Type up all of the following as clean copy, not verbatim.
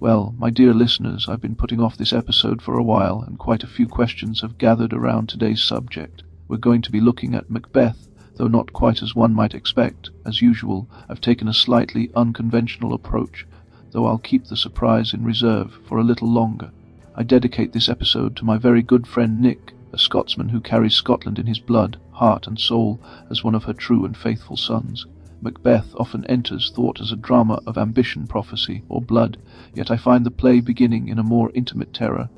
Well, my dear listeners, I've been putting off this episode for a while, and quite a few questions have gathered around today's subject. We're going to be looking at Macbeth, though not quite as one might expect. As usual, I've taken a slightly unconventional approach, though I'll keep the surprise in reserve for a little longer. I dedicate this episode to my very good friend Nick, a Scotsman who carries Scotland in his blood, heart and soul as one of her true and faithful sons. Macbeth often enters thought as a drama of ambition, prophecy, or blood, yet I find the play beginning in a more intimate terror,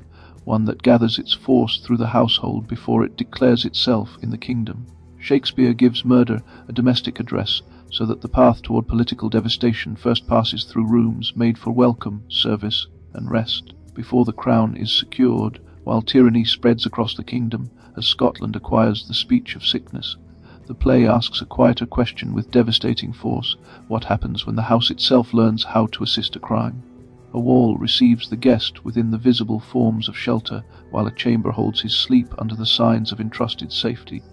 one that gathers its force through the household before it declares itself in the kingdom. Shakespeare gives murder a domestic address, so that the path toward political devastation first passes through rooms made for welcome, service, and rest, before the crown is secured, while tyranny spreads across the kingdom as Scotland acquires the speech of sickness. The play asks a quieter question with devastating force: what happens when the house itself learns how to assist a crime? A wall receives the guest within the visible forms of shelter, while a chamber holds his sleep under the signs of entrusted safety.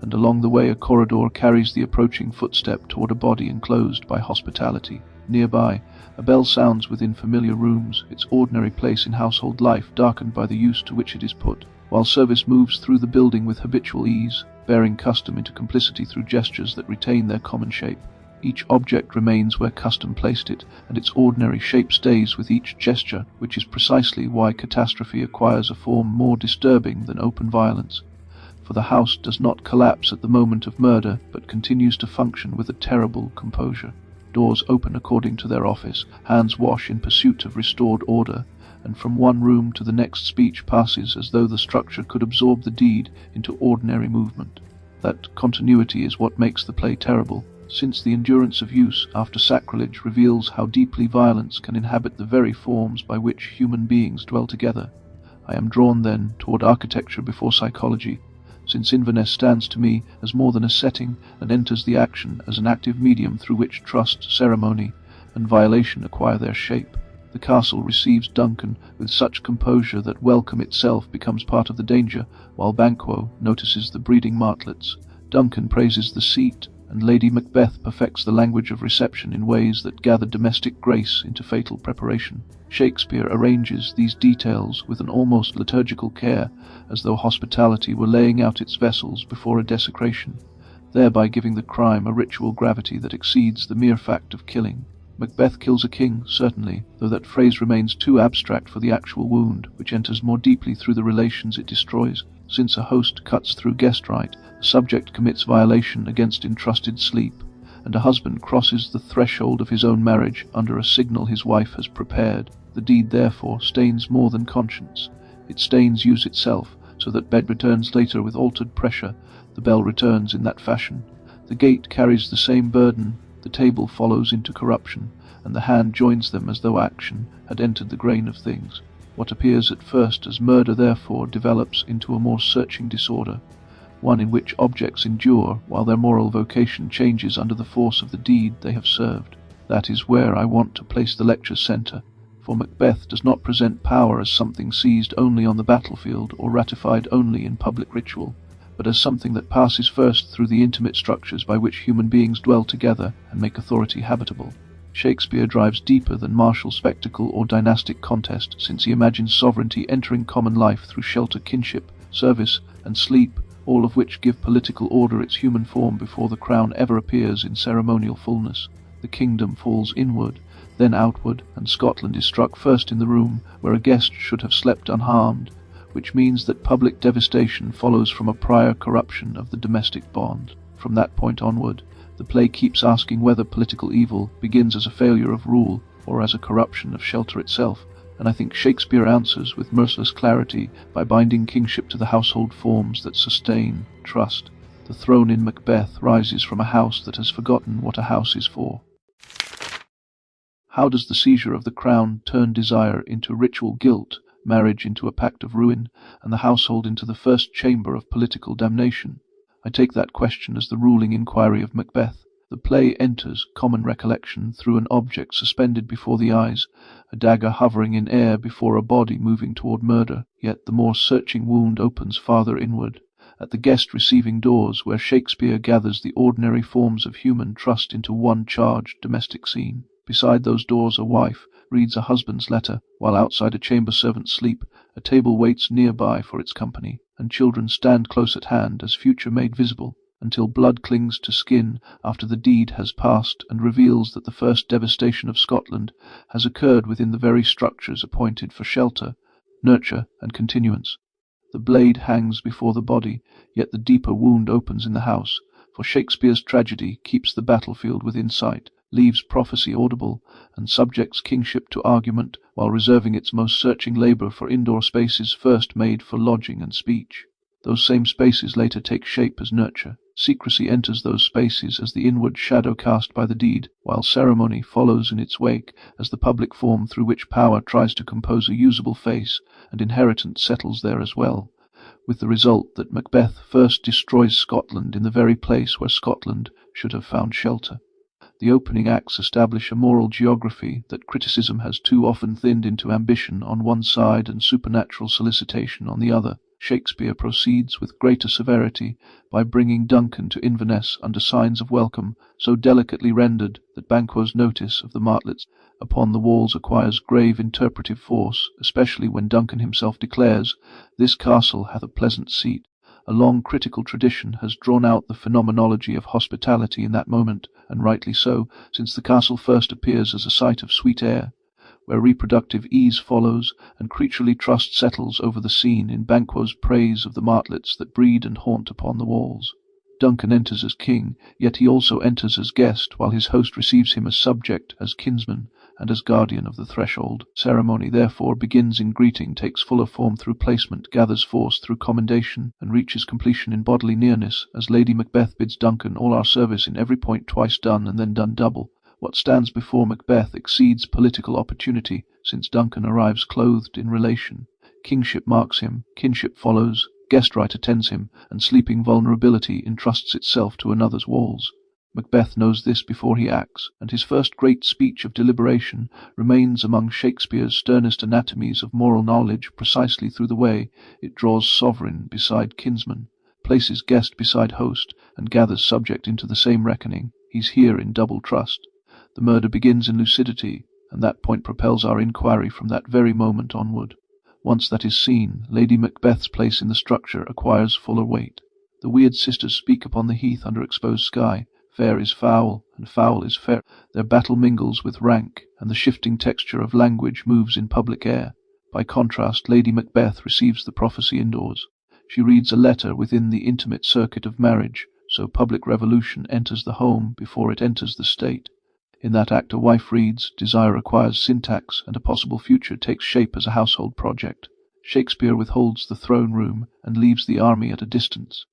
And along the way a corridor carries the approaching footstep toward a body enclosed by hospitality. Nearby, a bell sounds within familiar rooms, its ordinary place in household life darkened by the use to which it is put, while service moves through the building with habitual ease, bearing custom into complicity through gestures that retain their common shape. Each object remains where custom placed it, and its ordinary shape stays with each gesture, which is precisely why catastrophe acquires a form more disturbing than open violence. For the house does not collapse at the moment of murder, but continues to function with a terrible composure. Doors open according to their office, hands wash in pursuit of restored order, and from one room to the next speech passes as though the structure could absorb the deed into ordinary movement. That continuity is what makes the play terrible, since the endurance of use after sacrilege reveals how deeply violence can inhabit the very forms by which human beings dwell together. I am drawn, then, toward architecture before psychology, since Inverness stands to me as more than a setting and enters the action as an active medium through which trust, ceremony, and violation acquire their shape. The castle receives Duncan with such composure that welcome itself becomes part of the danger, while Banquo notices the breeding martlets. Duncan praises the seat, and Lady Macbeth perfects the language of reception in ways that gather domestic grace into fatal preparation. Shakespeare arranges these details with an almost liturgical care, as though hospitality were laying out its vessels before a desecration, thereby giving the crime a ritual gravity that exceeds the mere fact of killing. Macbeth kills a king, certainly, though that phrase remains too abstract for the actual wound, which enters more deeply through the relations it destroys. Since a host cuts through guest right, a subject commits violation against entrusted sleep, and a husband crosses the threshold of his own marriage under a signal his wife has prepared. The deed, therefore, stains more than conscience. It stains use itself, so that bed returns later with altered pressure. The bell returns in that fashion. The gate carries the same burden. The table follows into corruption, and the hand joins them as though action had entered the grain of things. What appears at first as murder, therefore, develops into a more searching disorder, one in which objects endure while their moral vocation changes under the force of the deed they have served. That is where I want to place the lecture's centre, for Macbeth does not present power as something seized only on the battlefield or ratified only in public ritual, but as something that passes first through the intimate structures by which human beings dwell together and make authority habitable. Shakespeare drives deeper than martial spectacle or dynastic contest, since he imagines sovereignty entering common life through shelter, kinship, service, and sleep, all of which give political order its human form before the crown ever appears in ceremonial fullness. The kingdom falls inward, then outward, and Scotland is struck first in the room where a guest should have slept unharmed, which means that public devastation follows from a prior corruption of the domestic bond. From that point onward, the play keeps asking whether political evil begins as a failure of rule or as a corruption of shelter itself, and I think Shakespeare answers with merciless clarity by binding kingship to the household forms that sustain trust. The throne in Macbeth rises from a house that has forgotten what a house is for. How does the seizure of the crown turn desire into ritual guilt, marriage into a pact of ruin, and the household into the first chamber of political damnation? I take that question as the ruling inquiry of Macbeth. The play enters common recollection through an object suspended before the eyes, a dagger hovering in air before a body moving toward murder, yet the more searching wound opens farther inward, at the guest-receiving doors where Shakespeare gathers the ordinary forms of human trust into one charged domestic scene. Beside those doors a wife, reads a husband's letter, while outside a chamber servants sleep, a table waits nearby for its company, and children stand close at hand as future made visible, until blood clings to skin after the deed has passed and reveals that the first devastation of Scotland has occurred within the very structures appointed for shelter, nurture, and continuance. The blade hangs before the body, yet the deeper wound opens in the house, for Shakespeare's tragedy keeps the battlefield within sight, leaves prophecy audible, and subjects kingship to argument, while reserving its most searching labour for indoor spaces first made for lodging and speech. Those same spaces later take shape as nurture. Secrecy enters those spaces as the inward shadow cast by the deed, while ceremony follows in its wake as the public form through which power tries to compose a usable face, and inheritance settles there as well, with the result that Macbeth first destroys Scotland in the very place where Scotland should have found shelter. The opening acts establish a moral geography that criticism has too often thinned into ambition on one side and supernatural solicitation on the other. Shakespeare proceeds with greater severity by bringing Duncan to Inverness under signs of welcome so delicately rendered that Banquo's notice of the martlets upon the walls acquires grave interpretive force, especially when Duncan himself declares, "This castle hath a pleasant seat." A long critical tradition has drawn out the phenomenology of hospitality in that moment, and rightly so, since the castle first appears as a site of sweet air, where reproductive ease follows, and creaturely trust settles over the scene in Banquo's praise of the martlets that breed and haunt upon the walls. Duncan enters as king, yet he also enters as guest, while his host receives him as subject, as kinsman, and as guardian of the threshold. Ceremony, therefore, begins in greeting, takes fuller form through placement, gathers force through commendation, and reaches completion in bodily nearness, as Lady Macbeth bids Duncan all our service in every point twice done and then done double. What stands before Macbeth exceeds political opportunity, since Duncan arrives clothed in relation. Kingship marks him, kinship follows, guest right attends him, and sleeping vulnerability entrusts itself to another's walls. Macbeth knows this before he acts, and his first great speech of deliberation remains among Shakespeare's sternest anatomies of moral knowledge precisely through the way it draws sovereign beside kinsman, places guest beside host, and gathers subject into the same reckoning. He's here in double trust. The murder begins in lucidity, and that point propels our inquiry from that very moment onward. Once that is seen, Lady Macbeth's place in the structure acquires fuller weight. The weird sisters speak upon the heath under exposed sky. Fair is foul, and foul is fair. Their battle mingles with rank, and the shifting texture of language moves in public air. By contrast, Lady Macbeth receives the prophecy indoors. She reads a letter within the intimate circuit of marriage, so public revolution enters the home before it enters the state. In that act a wife reads, desire acquires syntax, and a possible future takes shape as a household project. Shakespeare withholds the throne room and leaves the army at a distance.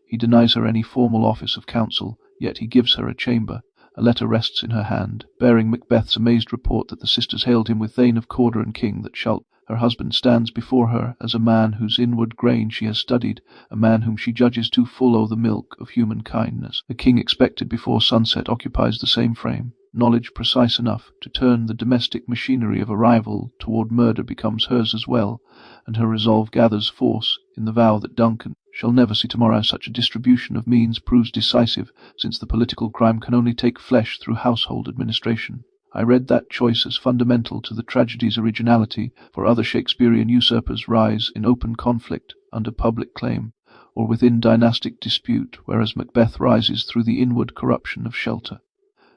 He denies her any formal office of counsel, yet he gives her a chamber. A letter rests in her hand, bearing Macbeth's amazed report that the sisters hailed him with Thane of Cawdor and King that shalt. Her husband stands before her as a man whose inward grain she has studied, a man whom she judges too full o' the milk of human kindness. The king expected before sunset occupies the same frame. Knowledge precise enough to turn the domestic machinery of a rival toward murder becomes hers as well, and her resolve gathers force in the vow that Duncan shall never see tomorrow. Such a distribution of means proves decisive, since the political crime can only take flesh through household administration. I read that choice as fundamental to the tragedy's originality, for other Shakespearean usurpers rise in open conflict under public claim, or within dynastic dispute, whereas Macbeth rises through the inward corruption of shelter.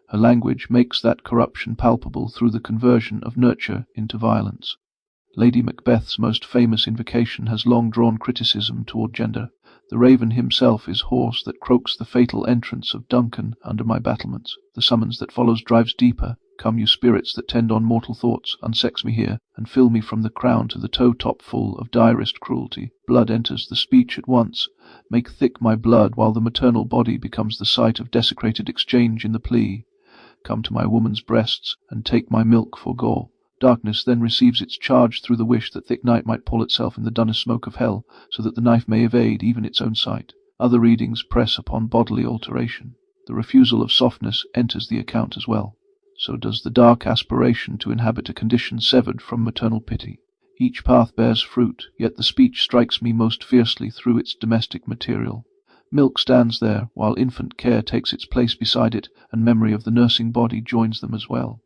Her language makes that corruption palpable through the conversion of nurture into violence. Lady Macbeth's most famous invocation has long drawn criticism toward gender. The raven himself is hoarse that croaks the fatal entrance of Duncan under my battlements. The summons that follows drives deeper. Come, you spirits that tend on mortal thoughts, unsex me here, and fill me from the crown to the toe-top full of direst cruelty. Blood enters the speech at once. Make thick my blood, while the maternal body becomes the site of desecrated exchange in the plea. Come to my woman's breasts, and take my milk for gore. Darkness then receives its charge through the wish that thick night might pall itself in the dunnest smoke of hell, so that the knife may evade even its own sight. Other readings press upon bodily alteration. The refusal of softness enters the account as well. So does the dark aspiration to inhabit a condition severed from maternal pity. Each path bears fruit, yet the speech strikes me most fiercely through its domestic material. Milk stands there, while infant care takes its place beside it, and memory of the nursing body joins them as well.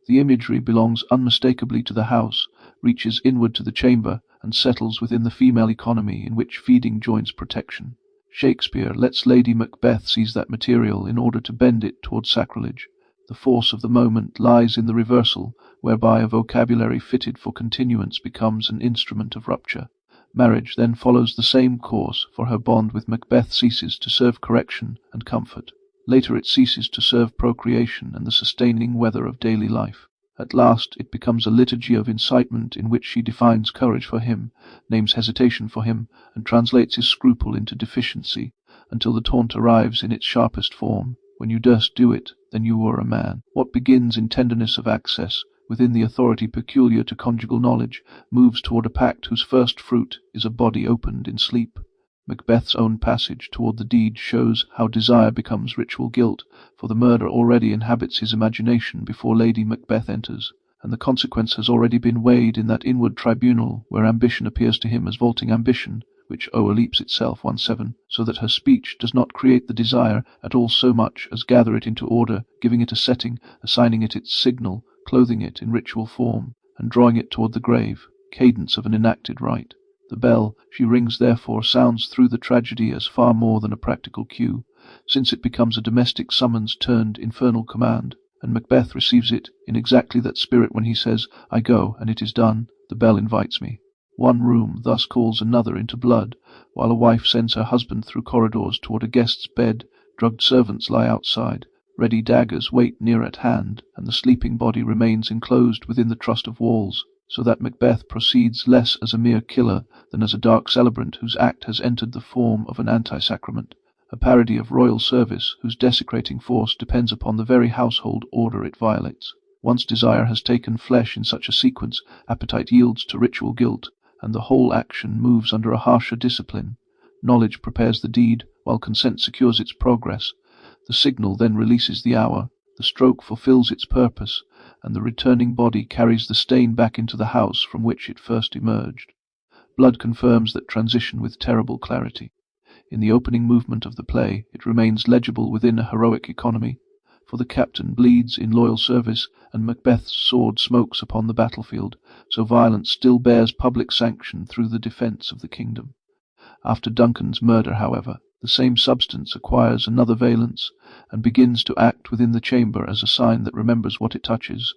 The imagery belongs unmistakably to the house, reaches inward to the chamber, and settles within the female economy in which feeding joins protection. Shakespeare lets Lady Macbeth seize that material in order to bend it toward sacrilege. The force of the moment lies in the reversal, whereby a vocabulary fitted for continuance becomes an instrument of rupture. Marriage then follows the same course, for her bond with Macbeth ceases to serve correction and comfort. Later it ceases to serve procreation and the sustaining weather of daily life. At last it becomes a liturgy of incitement in which she defines courage for him, names hesitation for him, and translates his scruple into deficiency, until the taunt arrives in its sharpest form. When you durst do it, then you were a man. What begins in tenderness of access, within the authority peculiar to conjugal knowledge, moves toward a pact whose first fruit is a body opened in sleep. Macbeth's own passage toward the deed shows how desire becomes ritual guilt, for the murder already inhabits his imagination before Lady Macbeth enters, and the consequence has already been weighed in that inward tribunal where ambition appears to him as vaulting ambition, which o'erleaps itself 1:7, so that her speech does not create the desire at all so much as gather it into order, giving it a setting, assigning it its signal, clothing it in ritual form, and drawing it toward the grave, cadence of an enacted rite. The bell she rings therefore sounds through the tragedy as far more than a practical cue, since it becomes a domestic summons turned infernal command, and Macbeth receives it in exactly that spirit when he says, "I go, and it is done, the bell invites me." One room thus calls another into blood, while a wife sends her husband through corridors toward a guest's bed, drugged servants lie outside, ready daggers wait near at hand, and the sleeping body remains enclosed within the trust of walls, so that Macbeth proceeds less as a mere killer than as a dark celebrant whose act has entered the form of an anti-sacrament, a parody of royal service whose desecrating force depends upon the very household order it violates. Once desire has taken flesh in such a sequence, appetite yields to ritual guilt, and the whole action moves under a harsher discipline. Knowledge prepares the deed, while consent secures its progress. The signal then releases the hour, the stroke fulfills its purpose, and the returning body carries the stain back into the house from which it first emerged. Blood confirms that transition with terrible clarity. In the opening movement of the play it remains legible within a heroic economy, for the captain bleeds in loyal service, and Macbeth's sword smokes upon the battlefield, so violence still bears public sanction through the defence of the kingdom. After Duncan's murder, however, the same substance acquires another valence, and begins to act within the chamber as a sign that remembers what it touches.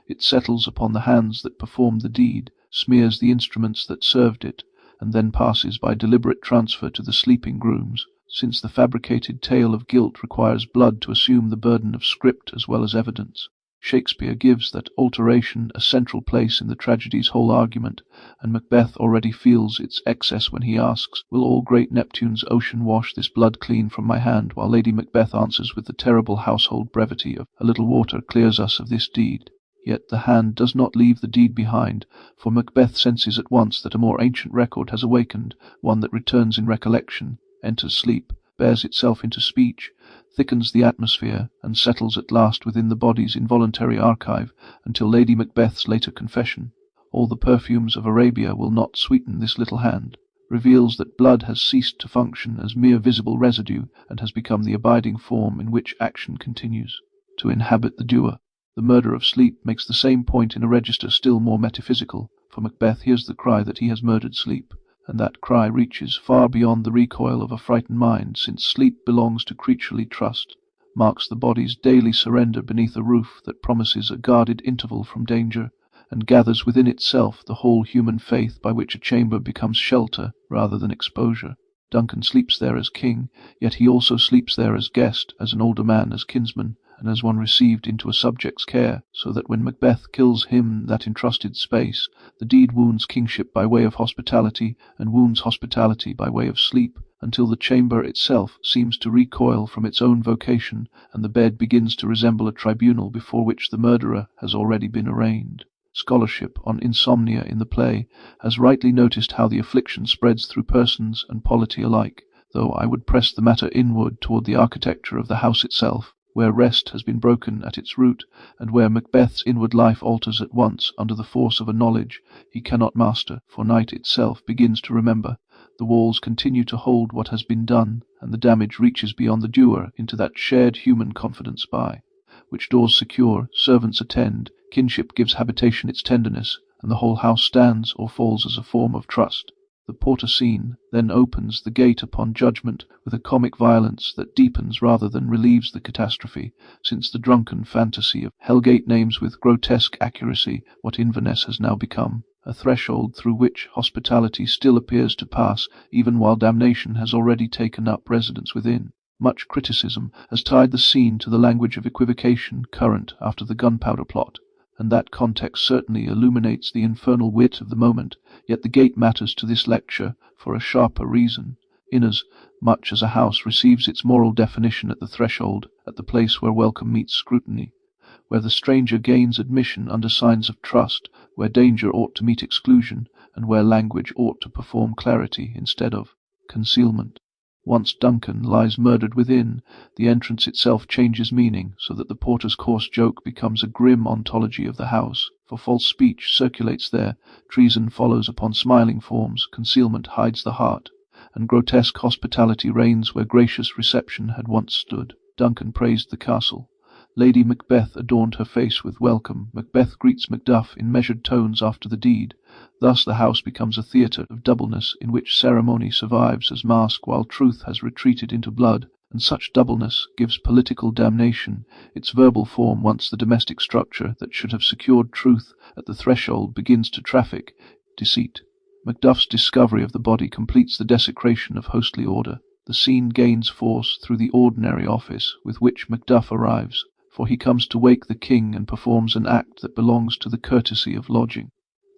It settles upon the hands that performed the deed, smears the instruments that served it, and then passes by deliberate transfer to the sleeping grooms, since the fabricated tale of guilt requires blood to assume the burden of script as well as evidence. Shakespeare gives that alteration a central place in the tragedy's whole argument, and Macbeth already feels its excess when he asks, "Will all great Neptune's ocean wash this blood clean from my hand?" while Lady Macbeth answers with the terrible household brevity of, "A little water clears us of this deed." Yet the hand does not leave the deed behind, for Macbeth senses at once that a more ancient record has awakened, one that returns in recollection, enters sleep, bears itself into speech, thickens the atmosphere, and settles at last within the body's involuntary archive until Lady Macbeth's later confession, "All the perfumes of Arabia will not sweeten this little hand," reveals that blood has ceased to function as mere visible residue and has become the abiding form in which action continues, to inhabit the doer. The murder of sleep makes the same point in a register still more metaphysical, for Macbeth hears the cry that he has murdered sleep, and that cry reaches far beyond the recoil of a frightened mind, since sleep belongs to creaturely trust, marks the body's daily surrender beneath a roof that promises a guarded interval from danger, and gathers within itself the whole human faith by which a chamber becomes shelter rather than exposure. Duncan sleeps there as king, yet he also sleeps there as guest, as an older man, as kinsman, and as one received into a subject's care, so that when Macbeth kills him that entrusted space, the deed wounds kingship by way of hospitality, and wounds hospitality by way of sleep, until the chamber itself seems to recoil from its own vocation, and the bed begins to resemble a tribunal before which the murderer has already been arraigned. Scholarship on insomnia in the play has rightly noticed how the affliction spreads through persons and polity alike, though I would press the matter inward toward the architecture of the house itself, where rest has been broken at its root, and where Macbeth's inward life alters at once under the force of a knowledge he cannot master, for night itself begins to remember. The walls continue to hold what has been done, and the damage reaches beyond the doer into that shared human confidence by which doors secure, servants attend, Kinship gives habitation its tenderness, and the whole house stands or falls as a form of trust. The Porter scene then opens the gate upon judgment with a comic violence that deepens rather than relieves the catastrophe, since the drunken fantasy of Hellgate names with grotesque accuracy what Inverness has now become, a threshold through which hospitality still appears to pass even while damnation has already taken up residence within. Much criticism has tied the scene to the language of equivocation current after the Gunpowder Plot, and that context certainly illuminates the infernal wit of the moment, yet the gate matters to this lecture for a sharper reason, inasmuch as a house receives its moral definition at the threshold, at the place where welcome meets scrutiny, where the stranger gains admission under signs of trust, where danger ought to meet exclusion, and where language ought to perform clarity instead of concealment. Once Duncan lies murdered within, the entrance itself changes meaning, so that the porter's coarse joke becomes a grim ontology of the house, for false speech circulates there, treason follows upon smiling forms, concealment hides the heart, and grotesque hospitality reigns where gracious reception had once stood. Duncan praised the castle. Lady Macbeth adorned her face with welcome. Macbeth greets Macduff in measured tones after the deed. Thus the house becomes a theatre of doubleness in which ceremony survives as mask while truth has retreated into blood, and such doubleness gives political damnation its verbal form once the domestic structure that should have secured truth at the threshold begins to traffic deceit. Macduff's discovery of the body completes the desecration of hostly order. The scene gains force through the ordinary office with which Macduff arrives, for he comes to wake the king and performs an act that belongs to the courtesy of lodging.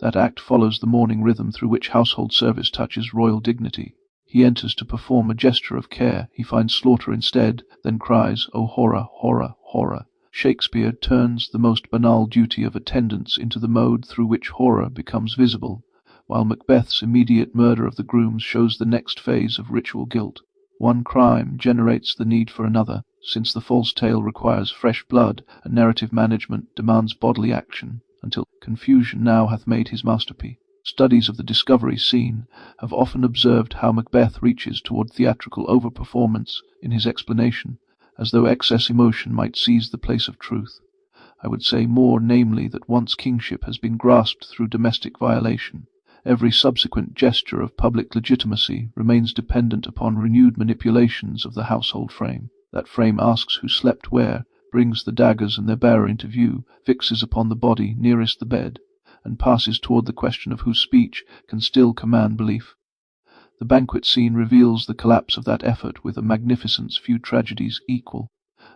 That act follows the morning rhythm through which household service touches royal dignity. He enters to perform a gesture of care. He finds slaughter instead, then cries, "Oh, horror, horror, horror!" Shakespeare turns the most banal duty of attendance into the mode through which horror becomes visible, while Macbeth's immediate murder of the grooms shows the next phase of ritual guilt. One crime generates the need for another, since the false tale requires fresh blood, and narrative management demands bodily action, until confusion now hath made his masterpiece. Studies of the discovery scene have often observed how Macbeth reaches toward theatrical over-performance in his explanation, as though excess emotion might seize the place of truth. I would say more, namely, that once kingship has been grasped through domestic violation, every subsequent gesture of public legitimacy remains dependent upon renewed manipulations of the household frame. That frame asks who slept where, brings the daggers and their bearer into view, fixes upon the body nearest the bed, and passes toward the question of whose speech can still command belief. The banquet scene reveals the collapse of that effort with a magnificence few tragedies equal.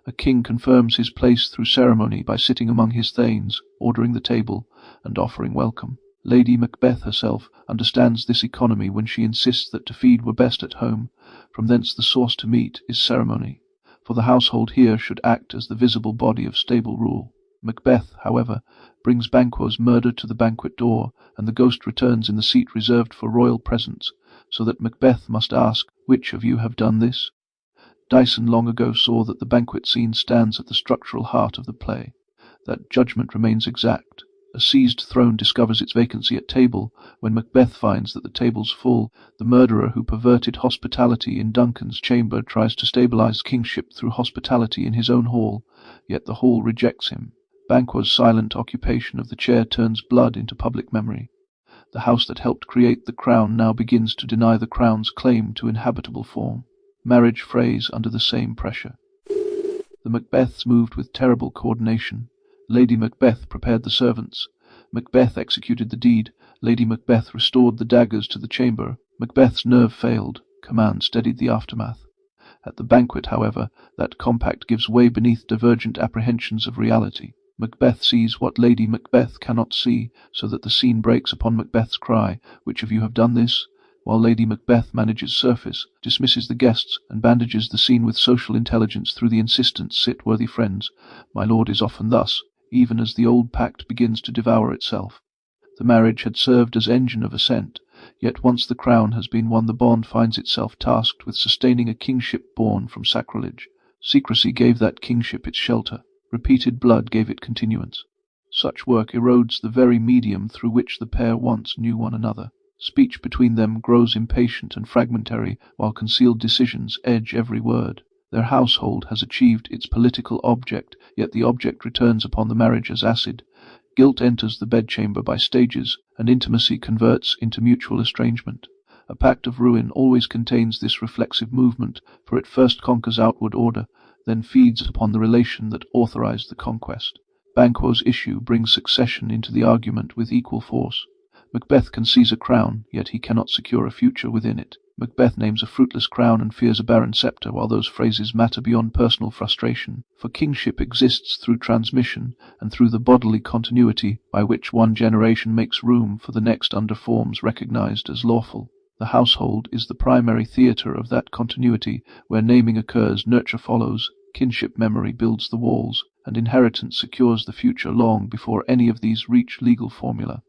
A king confirms his place through ceremony by sitting among his thanes, ordering the table, and offering welcome. Lady Macbeth herself understands this economy when she insists that to feed were best at home. From thence the source to meat is ceremony, for the household here should act as the visible body of stable rule. Macbeth, however, brings Banquo's murder to the banquet door, and the ghost returns in the seat reserved for royal presence, so that Macbeth must ask, "Which of you have done this?" Dyson long ago saw that the banquet scene stands at the structural heart of the play, that judgment remains exact. A seized throne discovers its vacancy at table when Macbeth finds that the table's full. The murderer who perverted hospitality in Duncan's chamber tries to stabilize kingship through hospitality in his own hall, yet the hall rejects him. Banquo's silent occupation of the chair turns blood into public memory. The house that helped create the crown now begins to deny the crown's claim to inhabitable form. Marriage frays under the same pressure. The Macbeths moved with terrible coordination. Lady Macbeth prepared the servants. Macbeth executed the deed. Lady Macbeth restored the daggers to the chamber. Macbeth's nerve failed. Command steadied the aftermath. At the banquet, however, that compact gives way beneath divergent apprehensions of reality. Macbeth sees what Lady Macbeth cannot see, so that the scene breaks upon Macbeth's cry, "Which of you have done this?" while Lady Macbeth manages surface, dismisses the guests, and bandages the scene with social intelligence through the insistent "Sit, worthy friends." My lord is often thus, even as the old pact begins to devour itself. The marriage had served as engine of ascent, yet once the crown has been won, the bond finds itself tasked with sustaining a kingship born from sacrilege. Secrecy gave that kingship its shelter. Repeated blood gave it continuance. Such work erodes the very medium through which the pair once knew one another. Speech between them grows impatient and fragmentary, while concealed decisions edge every word. Their household has achieved its political object, yet the object returns upon the marriage as acid. Guilt enters the bedchamber by stages, and intimacy converts into mutual estrangement. A pact of ruin always contains this reflexive movement, for it first conquers outward order, then feeds upon the relation that authorized the conquest. Banquo's issue brings succession into the argument with equal force. Macbeth can seize a crown, yet he cannot secure a future within it. Macbeth names a fruitless crown and fears a barren scepter, while those phrases matter beyond personal frustration, for kingship exists through transmission and through the bodily continuity by which one generation makes room for the next under forms recognized as lawful. The household is the primary theatre of that continuity. Where naming occurs, nurture follows, kinship memory builds the walls, and inheritance secures the future long before any of these reach legal formula.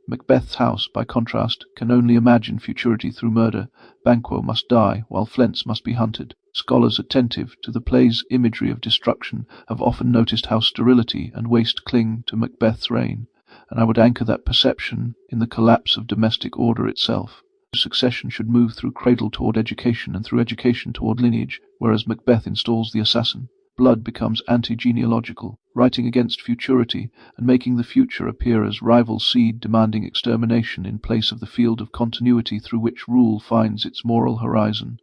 Macbeth's house, by contrast, can only imagine futurity through murder. Banquo must die, while Flens must be hunted. Scholars attentive to the play's imagery of destruction have often noticed how sterility and waste cling to Macbeth's reign, and I would anchor that perception in the collapse of domestic order itself. Succession should move through cradle toward education and through education toward lineage, whereas Macbeth installs the assassin. Blood becomes anti-genealogical, writing against futurity and making the future appear as rival seed demanding extermination in place of the field of continuity through which rule finds its moral horizon.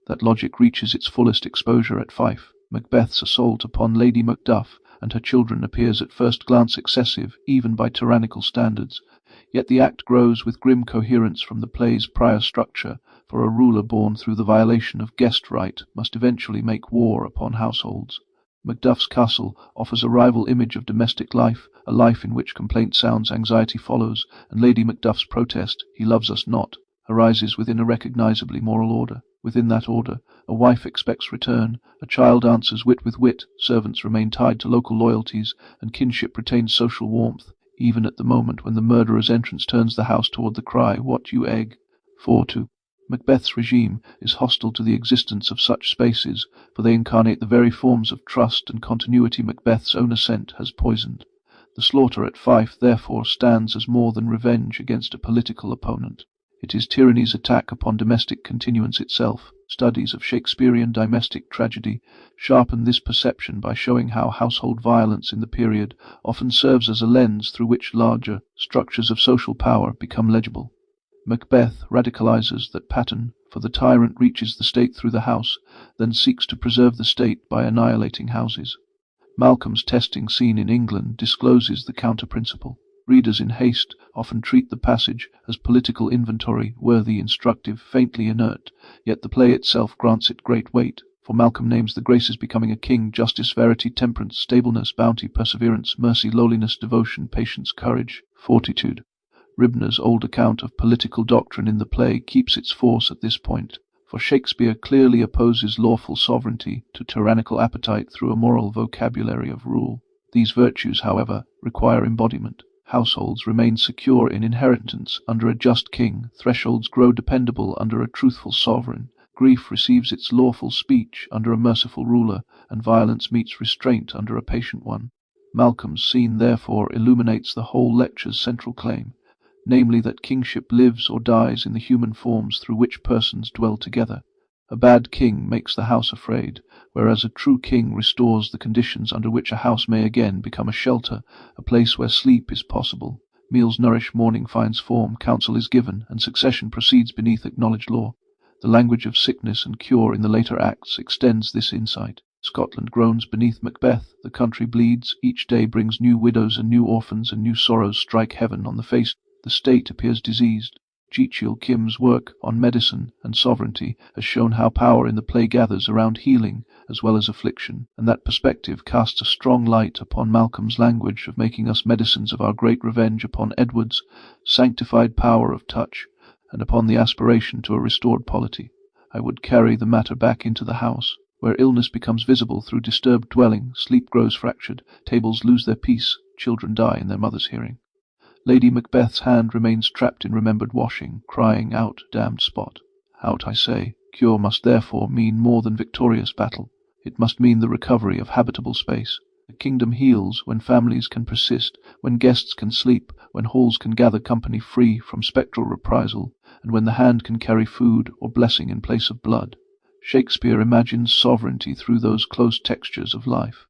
That logic reaches its fullest exposure at Fife. Macbeth's assault upon Lady Macduff and her children appears at first glance excessive, even by tyrannical standards. Yet the act grows with grim coherence from the play's prior structure, for a ruler born through the violation of guest right must eventually make war upon households. Macduff's castle offers a rival image of domestic life, a life in which complaint sounds, anxiety follows, and Lady Macduff's protest, "He loves us not," arises within a recognizably moral order. Within that order, a wife expects return, a child answers wit with wit, servants remain tied to local loyalties, and kinship retains social warmth, even at the moment when the murderer's entrance turns the house toward the cry, "What, you egg?" 4-2. Macbeth's regime is hostile to the existence of such spaces, for they incarnate the very forms of trust and continuity Macbeth's own ascent has poisoned. The slaughter at Fife, therefore, stands as more than revenge against a political opponent. It is tyranny's attack upon domestic continuance itself. Studies of Shakespearean domestic tragedy sharpen this perception by showing how household violence in the period often serves as a lens through which larger structures of social power become legible. Macbeth radicalizes that pattern, for the tyrant reaches the state through the house, then seeks to preserve the state by annihilating houses. Malcolm's testing scene in England discloses the counter-principle. Readers in haste often treat the passage as political inventory, worthy, instructive, faintly inert, yet the play itself grants it great weight, for Malcolm names the graces becoming a king: justice, verity, temperance, stableness, bounty, perseverance, mercy, lowliness, devotion, patience, courage, fortitude. Ribner's old account of political doctrine in the play keeps its force at this point, for Shakespeare clearly opposes lawful sovereignty to tyrannical appetite through a moral vocabulary of rule. These virtues, however, require embodiment. Households remain secure in inheritance under a just king, thresholds grow dependable under a truthful sovereign, grief receives its lawful speech under a merciful ruler, and violence meets restraint under a patient one. Malcolm's scene therefore illuminates the whole lecture's central claim, namely that kingship lives or dies in the human forms through which persons dwell together. A bad king makes the house afraid, whereas a true king restores the conditions under which a house may again become a shelter, a place where sleep is possible. Meals nourish, mourning finds form, counsel is given, and succession proceeds beneath acknowledged law. The language of sickness and cure in the later acts extends this insight. Scotland groans beneath Macbeth, the country bleeds, each day brings new widows and new orphans, and new sorrows strike heaven on the face. The state appears diseased. Jechiel Kim's work on medicine and sovereignty has shown how power in the play gathers around healing as well as affliction, and that perspective casts a strong light upon Malcolm's language of making us medicines of our great revenge, upon Edward's sanctified power of touch, and upon the aspiration to a restored polity. I would carry the matter back into the house, where illness becomes visible through disturbed dwelling, sleep grows fractured, tables lose their peace, children die in their mother's hearing. Lady Macbeth's hand remains trapped in remembered washing, crying out, "Damned spot." Out, I say. Cure must therefore mean more than victorious battle. It must mean the recovery of habitable space. The kingdom heals when families can persist, when guests can sleep, when halls can gather company free from spectral reprisal, and when the hand can carry food or blessing in place of blood. Shakespeare imagines sovereignty through those close textures of life.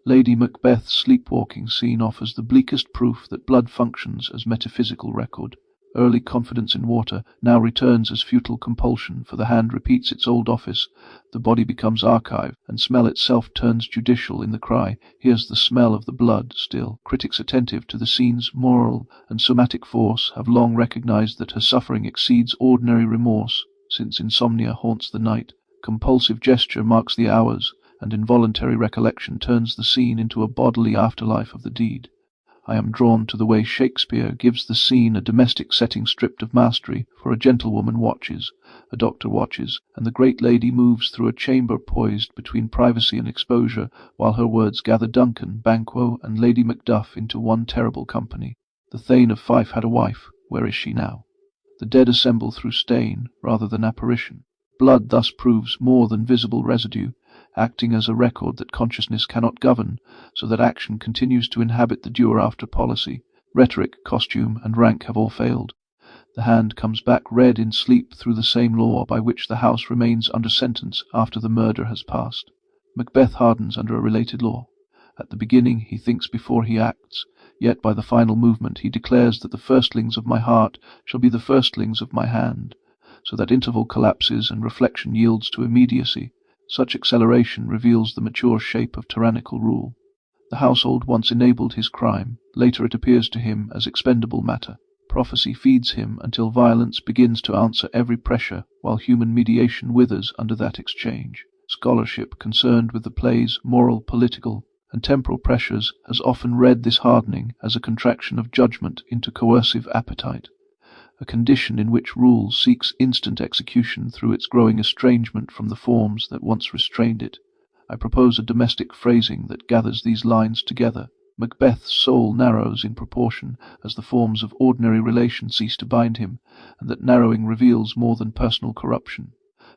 Lady Macbeth's sleepwalking scene offers the bleakest proof that blood functions as metaphysical record. Early confidence in water now returns as futile compulsion, for the hand repeats its old office, the body becomes archive, and smell itself turns judicial in the cry, "Here's the smell of the blood." Still, critics attentive to the scene's moral and somatic force have long recognized that her suffering exceeds ordinary remorse. Since insomnia haunts the night, compulsive gesture marks the hours, and involuntary recollection turns the scene into a bodily afterlife of the deed. I am drawn to the way Shakespeare gives the scene a domestic setting stripped of mastery, for a gentlewoman watches, a doctor watches, and the great lady moves through a chamber poised between privacy and exposure, while her words gather Duncan, Banquo, and Lady Macduff into one terrible company. The Thane of Fife had a wife. Where is she now? The dead assemble through stain rather than apparition. Blood thus proves more than visible residue, acting as a record that consciousness cannot govern, so that action continues to inhabit the doer after policy. Rhetoric, costume, and rank have all failed. The hand comes back red in sleep through the same law by which the house remains under sentence after the murder has passed. Macbeth hardens under a related law. At the beginning he thinks before he acts, yet by the final movement he declares that the firstlings of my heart shall be the firstlings of my hand, so that interval collapses and reflection yields to immediacy. Such acceleration reveals the mature shape of tyrannical rule. The household once enabled his crime, later it appears to him as expendable matter. Prophecy feeds him until violence begins to answer every pressure, while human mediation withers under that exchange. Scholarship concerned with the play's moral, political, and temporal pressures has often read this hardening as a contraction of judgment into coercive appetite, a condition in which rule seeks instant execution through its growing estrangement from the forms that once restrained it. I propose a domestic phrasing that gathers these lines together. Macbeth's soul narrows in proportion as the forms of ordinary relation cease to bind him, and that narrowing reveals more than personal corruption,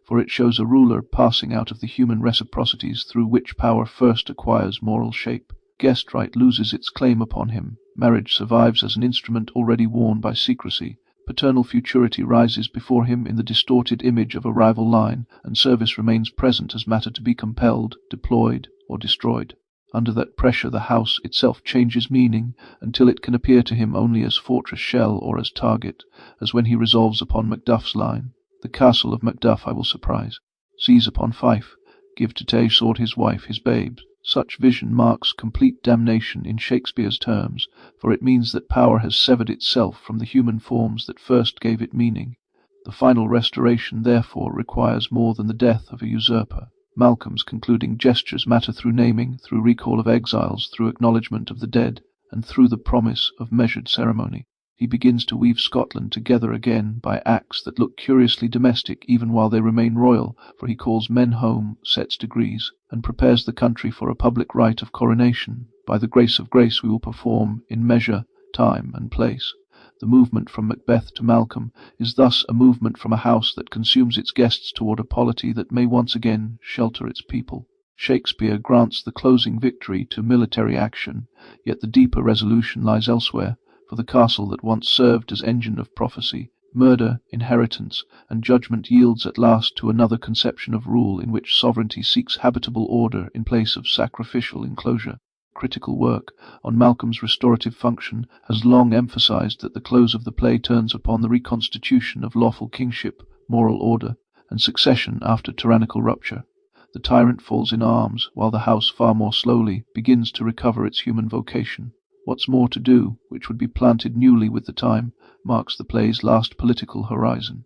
for it shows a ruler passing out of the human reciprocities through which power first acquires moral shape. Guest right loses its claim upon him. Marriage survives as an instrument already worn by secrecy. Paternal futurity rises before him in the distorted image of a rival line, and service remains present as matter to be compelled, deployed, or destroyed. Under that pressure the house itself changes meaning, until it can appear to him only as fortress shell or as target, as when he resolves upon Macduff's line. The castle of Macduff I will surprise, seize upon Fife, give to Tay sword his wife, his babes. Such vision marks complete damnation in Shakespeare's terms, for it means that power has severed itself from the human forms that first gave it meaning. The final restoration, therefore, requires more than the death of a usurper. Malcolm's concluding gestures matter through naming, through recall of exiles, through acknowledgment of the dead, and through the promise of measured ceremony. He begins to weave Scotland together again by acts that look curiously domestic even while they remain royal, for he calls men home, sets degrees, and prepares the country for a public rite of coronation. By the grace of grace we will perform in measure, time, and place. The movement from Macbeth to Malcolm is thus a movement from a house that consumes its guests toward a polity that may once again shelter its people. Shakespeare grants the closing victory to military action, yet the deeper resolution lies elsewhere, for the castle that once served as engine of prophecy, murder, inheritance, and judgment yields at last to another conception of rule in which sovereignty seeks habitable order in place of sacrificial enclosure. Critical work on Malcolm's restorative function has long emphasized that the close of the play turns upon the reconstitution of lawful kingship, moral order, and succession after tyrannical rupture. The tyrant falls in arms, while the house far more slowly begins to recover its human vocation. What's more to do, which would be planted newly with the time, marks the play's last political horizon.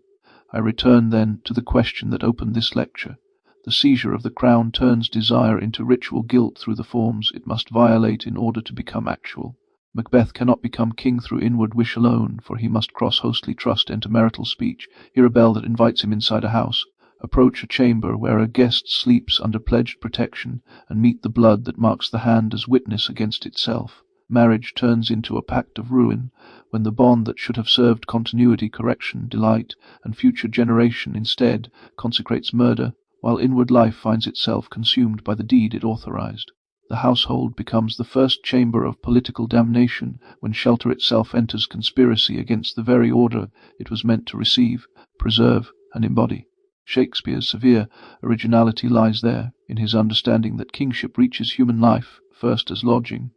I return, then, to the question that opened this lecture. The seizure of the crown turns desire into ritual guilt through the forms it must violate in order to become actual. Macbeth cannot become king through inward wish alone, for he must cross hostly trust, enter marital speech, hear a bell that invites him inside a house, approach a chamber where a guest sleeps under pledged protection, and meet the blood that marks the hand as witness against itself. Marriage turns into a pact of ruin, when the bond that should have served continuity, correction, delight, and future generation instead consecrates murder, while inward life finds itself consumed by the deed it authorized. The household becomes the first chamber of political damnation when shelter itself enters conspiracy against the very order it was meant to receive, preserve, and embody. Shakespeare's severe originality lies there, in his understanding that kingship reaches human life first as lodging,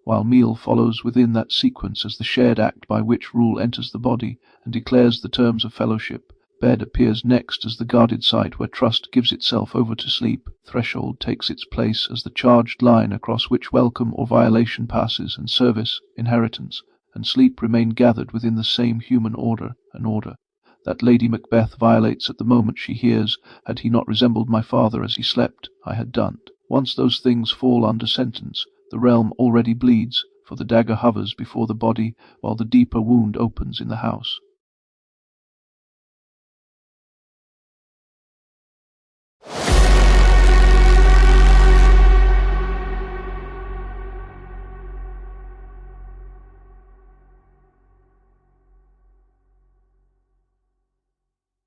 while meal follows within that sequence as the shared act by which rule enters the body and declares the terms of fellowship. Bed appears next as the guarded site where trust gives itself over to sleep. Threshold takes its place as the charged line across which welcome or violation passes, and service, inheritance, and sleep remain gathered within the same human order, an order that Lady Macbeth violates at the moment she hears, "Had he not resembled my father as he slept, I had done." Once those things fall under sentence, the realm already bleeds, for the dagger hovers before the body while the deeper wound opens in the house.